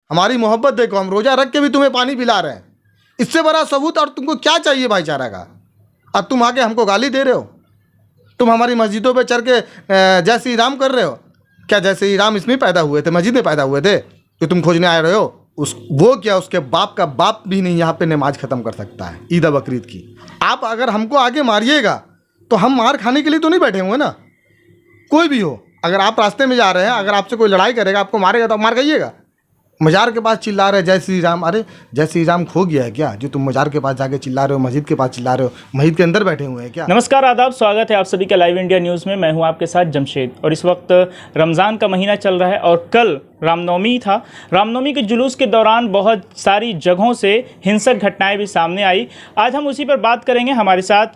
हमारी मोहब्बत देखो, हम रोज़ा रख के भी तुम्हें पानी पिला रहे हैं। इससे बड़ा सबूत और तुमको क्या चाहिए भाईचारा का? अब तुम आके हमको गाली दे रहे हो, तुम हमारी मस्जिदों पे चढ़ के जय श्री राम कर रहे हो। क्या जय श्री राम इसमें पैदा हुए थे, मस्जिद में पैदा हुए थे कि तुम खोजने आए रहे हो? वो क्या, उसके बाप का बाप भी नहीं यहाँ पे नमाज ख़त्म कर सकता है ईद बकरीद की। आप अगर हमको आगे मारिएगा तो हम मार खाने के लिए तो नहीं बैठे हुए ना। कोई भी हो, अगर आप रास्ते में जा रहे हैं, अगर आपसे कोई लड़ाई करेगा, आपको मारेगा तो आप मार खाइएगा। मज़ार के पास चिल्ला रहे जय श्री राम, अरे जय श्री राम खो गया है क्या जो तुम मज़ार के पास जाके चिल्ला रहे हो, मस्जिद के पास चिल्ला रहे हो? मस्जिद के अंदर बैठे हुए हैं क्या? नमस्कार, आदाब, स्वागत है आप सभी का लाइव इंडिया न्यूज़ में। मैं हूं आपके साथ जमशेद और इस वक्त रमज़ान का महीना चल रहा है और कल रामनवमी था। रामनवमी के जुलूस के दौरान बहुत सारी जगहों से हिंसक घटनाएं भी सामने आई। आज हम उसी पर बात करेंगे। हमारे साथ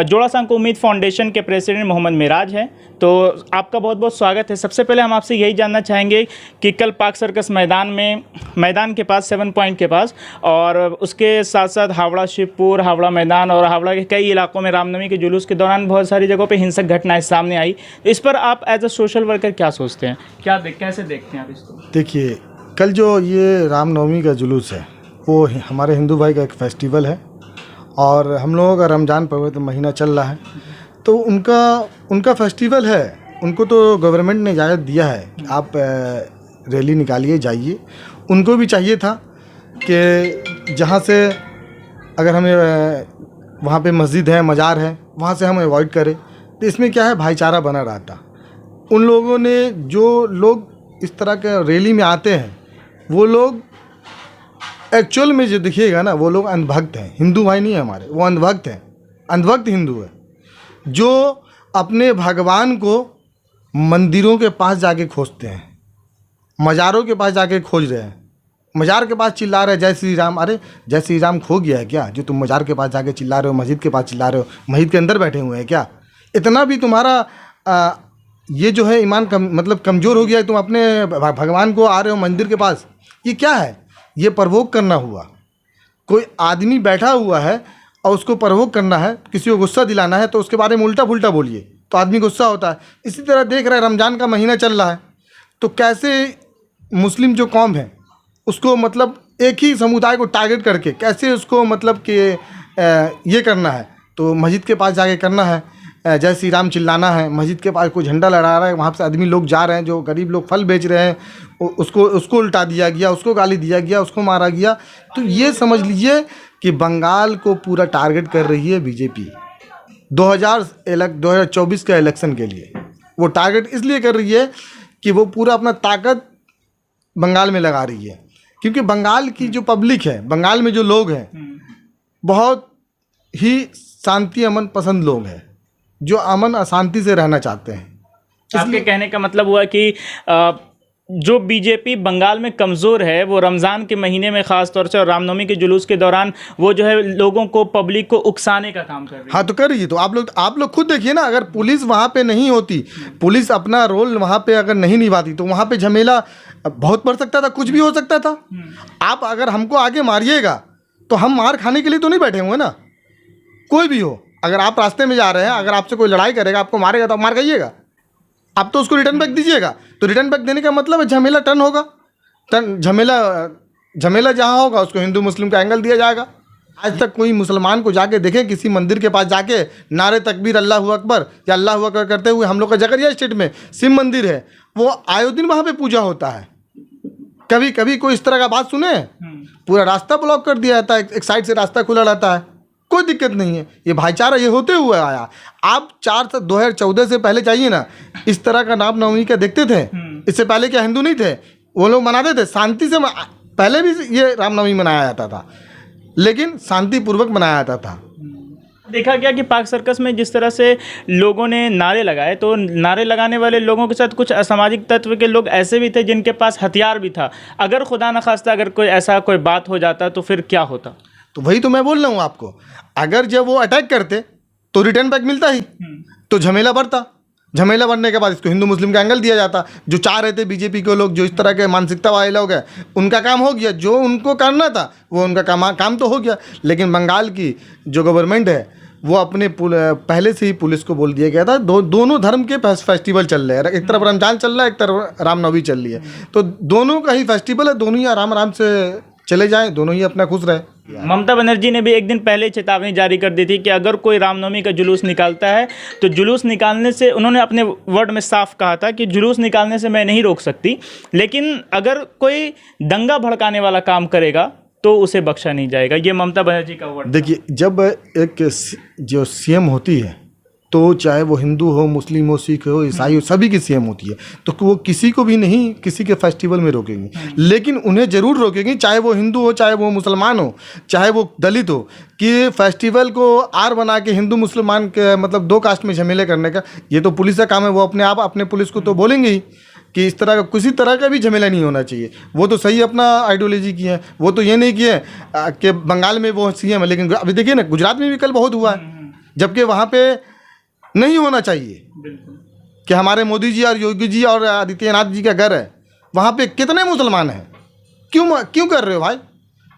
जोड़ा सांग उम्मीद फाउंडेशन के प्रेसिडेंट मोहम्मद मेराज हैं। तो आपका बहुत बहुत स्वागत है। सबसे पहले हम आपसे यही जानना चाहेंगे कि कल पाक सर्कस मैदान के पास 7 पॉइंट के पास और उसके साथ साथ हावड़ा शिवपुर, हावड़ा मैदान और हावड़ा के कई इलाकों में रामनवमी के जुलूस के दौरान बहुत सारी जगहों पे हिंसक घटनाएं सामने आई। इस पर आप एज अ सोशल वर्कर क्या सोचते हैं, कैसे देखते हैं आप इसको? देखिए, कल जो ये रामनवमी का जुलूस है वो हमारे हिंदू भाई का एक फेस्टिवल है और हम लोगों का रमज़ान पवित्र महीना चल रहा है, तो उनका फेस्टिवल है। उनको तो गवर्नमेंट ने इजाज़त दिया है कि आप रैली निकालिए, जाइए। उनको भी चाहिए था कि जहाँ से अगर हमें वहाँ पे मस्जिद है, मज़ार है, वहाँ से हम अवॉइड करें। तो इसमें क्या है, भाईचारा बना रहता। उन लोगों ने, जो लोग इस तरह के रैली में आते हैं, वो लोग एक्चुअल में जो देखिएगा ना, वो लोग अंधभक्त हैं। हिंदू भाई नहीं है हमारे, वो अंधभक्त हैं। अंधभक्त हिंदू है जो अपने भगवान को मंदिरों के पास जाके खोजते हैं, मज़ारों के पास जाके खोज रहे हैं। मज़ार के पास चिल्ला रहे जय श्री राम, अरे जय श्री राम खो गया है क्या जो तुम मज़ार के पास जाके चिल्ला रहे हो, मस्जिद के पास चिल्ला रहे हो? मस्जिद के अंदर बैठे हुए हैं क्या? इतना भी तुम्हारा ये जो है ईमान कमज़ोर हो गया है। तुम अपने भगवान को आ रहे हो मंदिर के पास, ये क्या है? ये प्रवोक करना हुआ। कोई आदमी बैठा हुआ है और उसको प्रवोक करना है, किसी को गुस्सा दिलाना है, तो उसके बारे में उल्टा पुल्टा बोलिए तो आदमी गुस्सा होता है। इसी तरह देख रहे हैं, रमज़ान का महीना चल रहा है, तो कैसे मुस्लिम जो कौम है उसको एक ही समुदाय को टारगेट करके कैसे उसको कि ये करना है, तो मस्जिद के पास जाके करना है, जय श्री राम चिल्लाना है। मस्जिद के पास कोई झंडा लहरा रहा है, वहाँ से आदमी लोग जा रहे हैं, जो गरीब लोग फल बेच रहे हैं, उसको उल्टा दिया गया, उसको गाली दिया गया, उसको मारा गया। तो ये समझ लीजिए कि बंगाल को पूरा टारगेट कर रही है बीजेपी 2024 का इलेक्शन के लिए। वो टारगेट इसलिए कर रही है कि वो पूरा अपना ताकत बंगाल में लगा रही है, क्योंकि बंगाल की जो पब्लिक है, बंगाल में जो लोग हैं, बहुत ही शांति अमन पसंद लोग हैं, जो अमन अशांति से रहना चाहते हैं। आपके कहने का मतलब हुआ कि जो बीजेपी बंगाल में कमज़ोर है, वो रमज़ान के महीने में ख़ास तौर से और रामनवमी के जुलूस के दौरान वो जो है लोगों को, पब्लिक को उकसाने का काम कर रही है। हाँ, तो कर रही है। तो आप लोग खुद देखिए ना, अगर पुलिस वहाँ पे नहीं होती, पुलिस अपना रोल वहाँ पे अगर नहीं निभाती, तो वहाँ पे झमेला बहुत बढ़ सकता था, कुछ भी हो सकता था। आप अगर हमको आगे मारिएगा तो हम मार खाने के लिए तो नहीं बैठे हुए ना। कोई भी हो, अगर आप रास्ते में जा रहे हैं, अगर आपसे कोई लड़ाई करेगा, आपको मारेगा तो आप मार खाइएगा। आप तो उसको रिटर्न बैक दीजिएगा। तो रिटर्न बैक देने का मतलब है झमेला टर्न होगा। झमेला जहाँ होगा उसको हिंदू मुस्लिम का एंगल दिया जाएगा। आज तक कोई मुसलमान को जाके देखे किसी मंदिर के पास जाके नारे तकबीर अल्लाह अकबर या अल्लाह अकबर करते हुए? हम लोग का जकरिया स्टेट में शिव मंदिर है, वो आए दिन वहाँ पे पूजा होता है। कभी कोई इस तरह का बात सुने? पूरा रास्ता ब्लॉक कर दिया जाता है, एक साइड से रास्ता खुला रहता है, कोई दिक्कत नहीं है। ये भाईचारा ये होते हुए आया। आप 2014 से पहले चाहिए ना, इस तरह का रामनवमी का देखते थे? इससे पहले क्या हिंदू नहीं थे? वो लोग मनाते थे शांति से। पहले भी ये रामनवमी मनाया जाता था, लेकिन शांतिपूर्वक मनाया जाता था। देखा गया कि पाक सर्कस में जिस तरह से लोगों ने नारे लगाए, तो नारे लगाने वाले लोगों के साथ कुछ असामाजिक तत्व के लोग ऐसे भी थे जिनके पास हथियार भी था। अगर खुदा न खास्ता अगर कोई बात हो जाता तो फिर क्या होता? तो वही तो मैं बोल रहा हूँ आपको, अगर जब वो अटैक करते तो रिटर्न बैक मिलता ही, तो झमेला बढ़ता। झमेला बढ़ने के बाद इसको हिंदू मुस्लिम का एंगल दिया जाता। जो चाह रहे थे बीजेपी के लोग, जो इस तरह के मानसिकता वाले लोग हैं, उनका काम हो गया। जो उनको करना था वो उनका काम तो हो गया। लेकिन बंगाल की जो गवर्नमेंट है वो अपने पहले से ही पुलिस को बोल दिया गया था। दोनों धर्म के फेस्टिवल चल रहे हैं, एक तरफ रमजान चल रहा है, एक तरफ रामनवमी चल रही है, तो दोनों का ही फेस्टिवल है, दोनों ही आराम आराम से चले जाएं, दोनों ही अपना खुश रहे। ममता बनर्जी ने भी एक दिन पहले चेतावनी जारी कर दी थी कि अगर कोई रामनवमी का जुलूस निकालता है तो जुलूस निकालने से, उन्होंने अपने वर्ड में साफ कहा था कि जुलूस निकालने से मैं नहीं रोक सकती, लेकिन अगर कोई दंगा भड़काने वाला काम करेगा तो उसे बख्शा नहीं जाएगा। ये ममता बनर्जी का वर्ड। देखिए, जब एक जो सीएम होती है तो चाहे वो हिंदू हो, मुस्लिम हो, सिख हो, ईसाई हो, सभी की सीएम होती है, तो वो किसी को भी नहीं किसी के फेस्टिवल में रोकेंगे, लेकिन उन्हें ज़रूर रोकेंगे, चाहे वो हिंदू हो, चाहे वो मुसलमान हो, चाहे वो दलित हो, कि फेस्टिवल को आर बना के हिंदू मुसलमान के मतलब दो कास्ट में झमेले करने का, ये तो पुलिस का काम है। वो अपने आप अपने पुलिस को तो बोलेंगे ही कि इस तरह का किसी तरह का भी झमेला नहीं होना चाहिए। वो तो सही अपना आइडियोलॉजी की है, वो तो ये नहीं किए कि बंगाल में वो सीएम है, लेकिन अभी देखिए ना, गुजरात में भी कल बहुत हुआ है, जबकि वहाँ पे नहीं होना चाहिए कि हमारे मोदी जी और योगी जी और आदित्यनाथ जी का घर है, वहाँ पे कितने मुसलमान हैं, क्यों कर रहे हो भाई?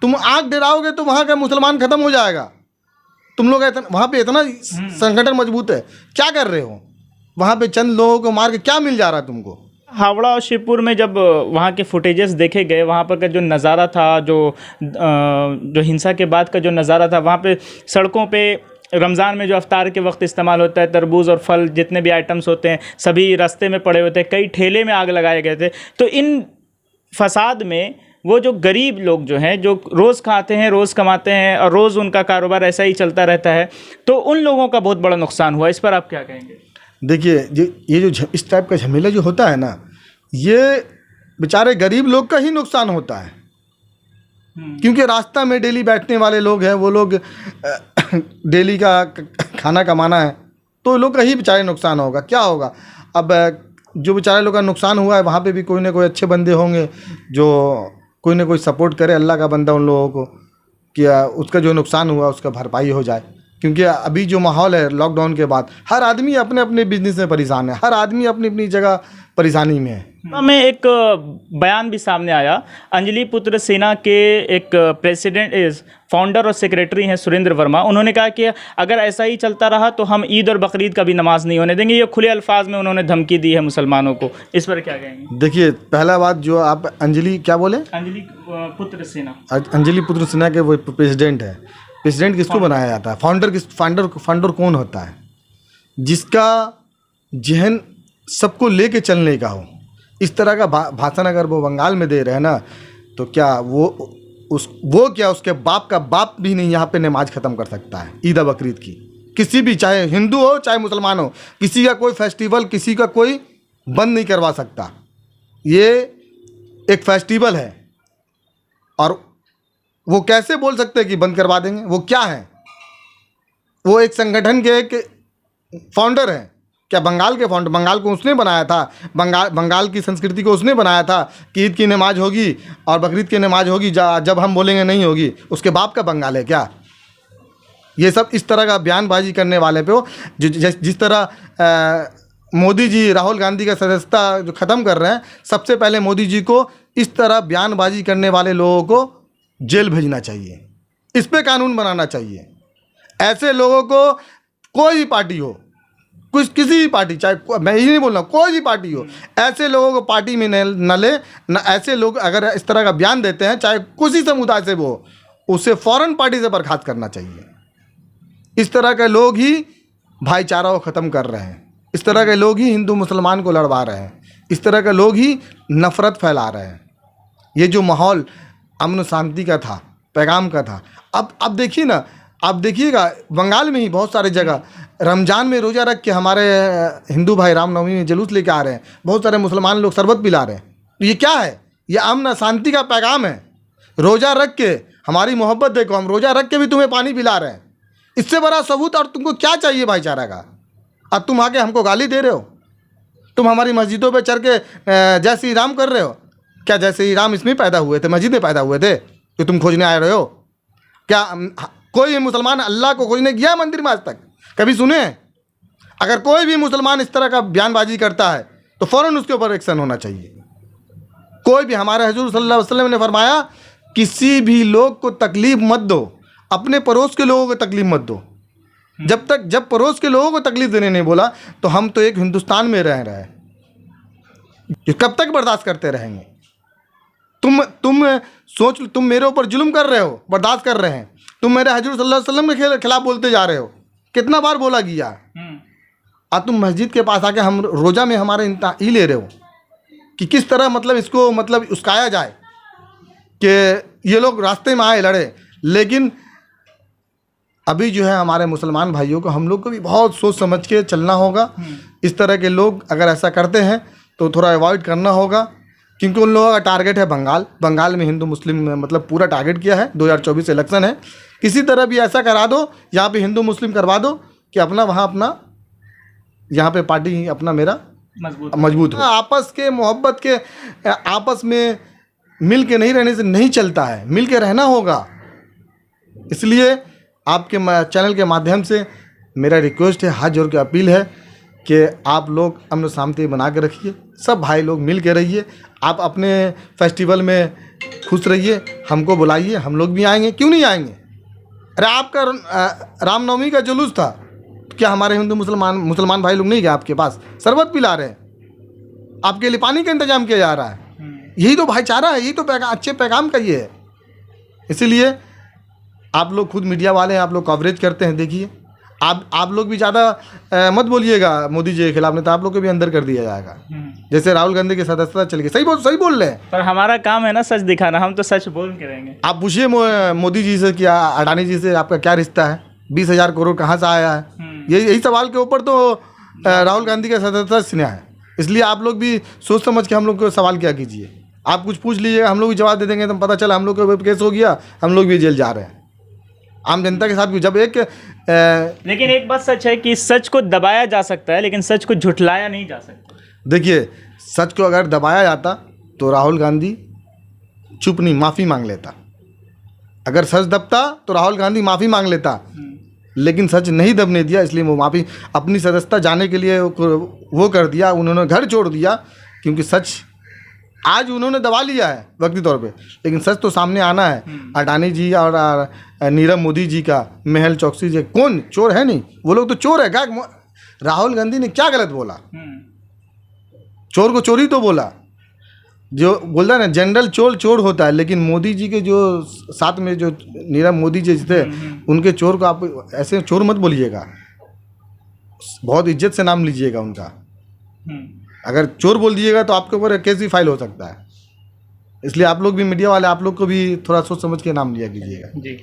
तुम आँख डराओगे तो वहाँ का मुसलमान खत्म हो जाएगा। तुम लोग वहाँ पे इतना संगठन मजबूत है, क्या कर रहे हो? वहाँ पे चंद लोगों को मार के क्या मिल जा रहा है तुमको? हावड़ा और शिवपुर में जब वहाँ के फुटेजेस देखे गए, वहाँ पर का जो नज़ारा था, जो हिंसा के बाद का जो नज़ारा था, वहाँ पे सड़कों पे रमज़ान में जो अफ्तार के वक्त इस्तेमाल होता है, तरबूज और फल जितने भी आइटम्स होते हैं सभी रास्ते में पड़े होते हैं, कई ठेले में आग लगाए गए थे। तो इन फसाद में वो जो गरीब लोग जो हैं, जो रोज़ खाते हैं, रोज़ कमाते हैं और रोज़ उनका कारोबार ऐसा ही चलता रहता है, तो उन लोगों का बहुत बड़ा नुकसान हुआ। इस पर आप क्या कहेंगे? देखिए, ये जो इस टाइप का झमेला जो होता है ना, ये बेचारे गरीब लोग का ही नुकसान होता है, क्योंकि रास्ता में डेली बैठने वाले लोग हैं, वो लोग डेली का खाना कमाना है, तो लोग का ही बेचारे नुकसान होगा। क्या होगा? अब जो बेचारे लोग का नुकसान हुआ है, वहाँ पे भी कोई ना कोई अच्छे बंदे होंगे जो कोई ना कोई सपोर्ट करे, अल्लाह का बंदा उन लोगों को, कि उसका जो नुकसान हुआ उसका भरपाई हो जाए। क्योंकि अभी जो माहौल है लॉकडाउन के बाद, हर आदमी अपने अपने बिजनेस में परेशान है, हर आदमी अपनी अपनी जगह परेशानी में है। में एक बयान भी सामने आया, अंजलि पुत्र सेना के एक प्रेसिडेंट फाउंडर और सेक्रेटरी हैं सुरेंद्र वर्मा, उन्होंने कहा कि अगर ऐसा ही चलता रहा तो हम ईद और बकरीद का भी नमाज नहीं होने देंगे। ये खुले अल्फाज में उन्होंने धमकी दी है मुसलमानों को। इस पर क्या कहेंगे? देखिए, पहला बात जो आप अंजलि क्या बोले? अंजलि पुत्र सेना। अंजलि पुत्र सेना के वो प्रेसिडेंट है। प्रेसिडेंट किसको बनाया जाता है? फाउंडर कौन होता है? जिसका जहन सबको लेके चलने का हो। इस तरह का भाषण अगर वो बंगाल में दे रहे हैं ना, तो क्या उसके बाप का बाप भी नहीं यहाँ पे नमाज ख़त्म कर सकता है ईद बकरीद की। किसी भी, चाहे हिंदू हो चाहे मुसलमान हो, किसी का कोई फेस्टिवल किसी का कोई बंद नहीं करवा सकता। ये एक फेस्टिवल है, और वो कैसे बोल सकते हैं कि बंद करवा देंगे? वो क्या है? वो एक संगठन के एक फाउंडर हैं। क्या बंगाल के फाउंडर? बंगाल को उसने बनाया था, बंगाल की संस्कृति को उसने बनाया था कि ईद की नमाज होगी और बकरीद की नमाज होगी, जब हम बोलेंगे नहीं होगी। उसके बाप का बंगाल है क्या? ये सब इस तरह का बयानबाजी करने वाले पे हो, जिस तरह मोदी जी राहुल गांधी का सदस्यता जो ख़त्म कर रहे हैं, सबसे पहले मोदी जी को इस तरह बयानबाजी करने वाले लोगों को जेल भेजना चाहिए, इस पे कानून बनाना चाहिए। ऐसे लोगों को, कोई भी पार्टी हो, किसी भी पार्टी, चाहे मैं ये नहीं बोल रहा हूँ, कोई भी पार्टी हो, ऐसे लोगों को पार्टी में न ले न। ऐसे लोग अगर इस तरह का बयान देते हैं, चाहे किसी समुदाय से वो, उसे फ़ौरन पार्टी से बर्खास्त करना चाहिए। इस तरह के लोग ही भाईचारा को ख़त्म कर रहे हैं, इस तरह के लोग ही हिंदू मुसलमान को लड़वा रहे हैं, इस तरह के लोग ही नफ़रत फैला रहे हैं। ये जो माहौल अमन शांति का था, पैगाम का था, अब देखिए ना, आप देखिएगा बंगाल में ही बहुत सारे जगह रमज़ान में रोज़ा रख के हमारे हिंदू भाई रामनवमी में जुलूस लेके आ रहे हैं, बहुत सारे मुसलमान लोग शरबत पिला रहे हैं। तो ये क्या है? ये अमन शांति का पैगाम है। रोज़ा रख के हमारी मोहब्बत देखो, हम रोज़ा रख के भी तुम्हें पानी पिला रहे हैं। इससे बड़ा सबूत और तुमको क्या चाहिए भाईचारा का? अब तुम आके हमको गाली दे रहे हो, तुम हमारी मस्जिदों पर चढ़ के जय श्री राम कर रहे हो। क्या जय श्री राम इसमें पैदा हुए थे, मस्जिद में पैदा हुए थे जो तुम खोजने आए रहे हो? क्या कोई मुसलमान अल्लाह को खोजने गया मंदिर में आज तक? कभी सुने? अगर कोई भी मुसलमान इस तरह का बयानबाजी करता है तो फ़ौरन उसके ऊपर एक्शन होना चाहिए। कोई भी, हमारे हुजूर सल्लल्लाहु अलैहि वसल्लम ने फरमाया, किसी भी लोग को तकलीफ़ मत दो, अपने पड़ोस के लोगों को तकलीफ़ मत दो। जब पड़ोस के लोगों को तकलीफ देने नहीं बोला, तो हम तो एक हिंदुस्तान में रह रहे हैं, ये कब तक बर्दाश्त करते रहेंगे? तुम सोच, तुम मेरे ऊपर जुल्म कर रहे हो, बर्दाश्त कर रहे हैं। तुम मेरे हजूर सल्लल्लाहु अलैहि वसल्लम के खिलाफ बोलते जा रहे हो, कितना बार बोला गया। और तुम मस्जिद के पास आके हम रोज़ा में हमारे ही ले रहे हो कि किस तरह मतलब इसको मतलब उस्काया जाए कि ये लोग रास्ते में आए लड़े। लेकिन अभी जो है हमारे मुसलमान भाइयों को, हम लोग को भी बहुत सोच समझ के चलना होगा। इस तरह के लोग अगर ऐसा करते हैं तो थोड़ा अवॉइड करना होगा, क्योंकि उन लोगों का टारगेट है बंगाल में हिंदू मुस्लिम में मतलब पूरा टारगेट किया है। 2024 इलेक्शन है, किसी तरह भी ऐसा करा दो, यहाँ पे हिंदू मुस्लिम करवा दो कि अपना यहाँ पे पार्टी अपना मेरा मजबूत हो। आपस के मोहब्बत के, आपस में मिल के नहीं रहने से नहीं चलता है, मिल के रहना होगा। इसलिए आपके चैनल के माध्यम से मेरा रिक्वेस्ट है, हाथ जोड़ के अपील है कि आप लोग अमन शांति बना के रखिए, सब भाई लोग मिल के रहिए। आप अपने फेस्टिवल में खुश रहिए, हमको बुलाइए, हम लोग भी आएंगे, क्यों नहीं आएंगे। अरे आपका रामनवमी का जुलूस था, क्या हमारे हिंदू मुसलमान भाई लोग नहीं गए आपके पास? शरबत पिला रहे हैं, आपके लिए पानी का इंतजाम किया जा रहा है। यही तो भाईचारा है, यही तो अच्छे पैगाम का ये है। इसीलिए आप लोग खुद मीडिया वाले हैं, आप लोग कवरेज करते हैं, देखिए आप लोग भी ज़्यादा मत बोलिएगा मोदी जी के खिलाफ, नहीं तो आप लोग को भी अंदर कर दिया जाएगा। जैसे राहुल गांधी की सदस्यता चल गई, सही बोल रहे हैं। पर हमारा काम है ना सच दिखाना, हम तो सच बोल के रहेंगे। आप पूछिए मोदी जी से, क्या अडानी जी से आपका क्या रिश्ता है? 20,000 करोड़ कहाँ से आया है? यही सवाल के ऊपर तो राहुल गांधी का सदस्यता सुना है। इसलिए आप लोग भी सोच समझ के हम लोग को सवाल क्या कीजिए। आप कुछ पूछ लीजिएगा, हम लोग भी जवाब दे देंगे, तो पता चला हम लोग का केस हो गया, हम लोग भी जेल जा रहे हैं। आम जनता के साथ भी जब लेकिन एक बात सच है कि सच को दबाया जा सकता है, लेकिन सच को झुठलाया नहीं जा सकता। देखिए, सच को अगर दबाया जाता तो राहुल गांधी चुप नहीं, माफ़ी मांग लेता। अगर सच दबता तो राहुल गांधी माफ़ी मांग लेता, लेकिन सच नहीं दबने दिया, इसलिए वो माफ़ी अपनी सदस्यता जाने के लिए वो कर दिया, उन्होंने घर छोड़ दिया। क्योंकि सच आज उन्होंने दबा लिया है वक्ती तौर पे, लेकिन सच तो सामने आना है। अडानी जी और नीरव मोदी जी का, मेहुल चोकसी जी, कौन चोर है? नहीं, वो लोग तो चोर है। क्या राहुल गांधी ने क्या गलत बोला? चोर को चोरी तो बोला, जो बोलता है ना जनरल चोर होता है। लेकिन मोदी जी के जो साथ में जो नीरव मोदी जी थे, उनके चोर को आप ऐसे चोर मत बोलिएगा, बहुत इज्जत से नाम लीजिएगा उनका। अगर चोर बोल दीजिएगा तो आपके ऊपर केस भी फाइल हो सकता है। इसलिए आप लोग भी, मीडिया वाले, आप लोग को भी थोड़ा सोच समझ के नाम लिया कीजिएगा। जी,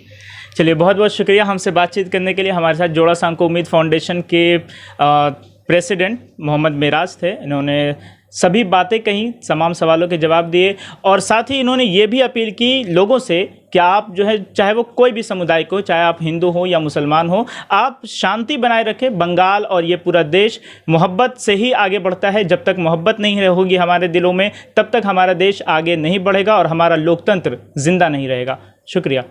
चलिए, बहुत बहुत शुक्रिया हमसे बातचीत करने के लिए। हमारे साथ जोड़ा सांको उम्मीद फाउंडेशन के प्रेसिडेंट मोहम्मद मेराज थे। इन्होंने सभी बातें कहीं, तमाम सवालों के जवाब दिए, और साथ ही इन्होंने ये भी अपील की लोगों से कि आप जो है, चाहे वो कोई भी समुदाय को, चाहे आप हिंदू हो या मुसलमान हो, आप शांति बनाए रखें। बंगाल और ये पूरा देश मोहब्बत से ही आगे बढ़ता है। जब तक मोहब्बत नहीं होगी हमारे दिलों में, तब तक हमारा देश आगे नहीं बढ़ेगा और हमारा लोकतंत्र जिंदा नहीं रहेगा। शुक्रिया।